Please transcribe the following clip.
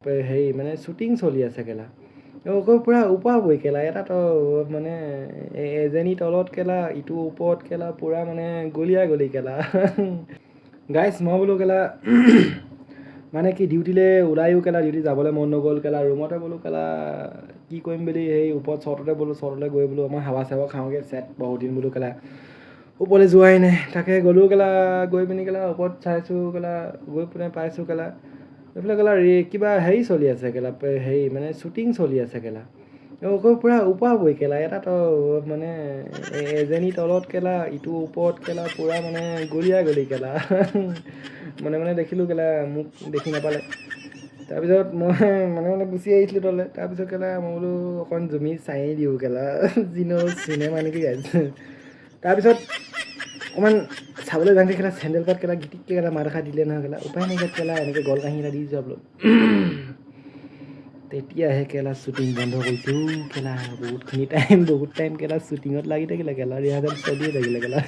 হেৰি মানে শ্বুটিং চলি আছে কেলা পূৰা উপাবই কেলা এটা তো মানে এজনী তলত কেলা ইটো ওপৰত কেলা পূৰা মানে গলিয়া গলি কেলা গাইছ মই বোলো কেলা মানে কি ডিউটিলৈ ওলায়ো কেলা ডিউটি যাবলৈ মন নগ'ল কেলা ৰুমতে বোলো কেলা কি কৰিম বুলি সেই ওপৰত চটতে বোলো চটলৈ গৈ বোলো আমাৰ হাৱা চাৱা খাওঁগৈ চেট বহুত দিন বোলো কেলা ওপৰলৈ যোৱাই নাই তাকে গ'লোঁ কেলা গৈ পিনি কেলা ওপৰত চাইছোঁ কেলা গৈ পিনে পাইছোঁ কেলা এইফালে কেলা কিবা হেৰি চলি আছে কেলা হেৰি মানে শ্বুটিং চলি আছে কেলা পূৰা উপাবই কেলা এটা তো মানে এজনী তলত কেলা ইটো ওপৰত কেলা পূৰা মানে গলিয়া গলি কেলা মানে দেখিলোঁ কেলা মোক দেখি নাপালে তাৰপিছত মই মানে গুচি আহিছিলোঁ তলে তাৰপিছত কেলা মই বোলো অকণ জুমি চাই দিওঁ কেলা যিনো চিনেমা নেকি গাইছে তাৰপিছত অকণমান চাবলৈ যাওঁতে কেলা চেণ্ডেল পাত কেলা গিটিককৈ কেলা মাৰ দেখা দিলে নহয় কেলা উপায় নাই কেলা এনেকৈ গল কাহি এটা দি যোৱা বোলো তেতিয়াহে কেলা শ্বুটিং বন্ধ কৰিছোঁ কেলা বহুত টাইম কেলা শ্বুটিঙত লাগি থাকিলে কেলা ৰিহাৰ্চেল চলিয়ে থাকিলে কেলা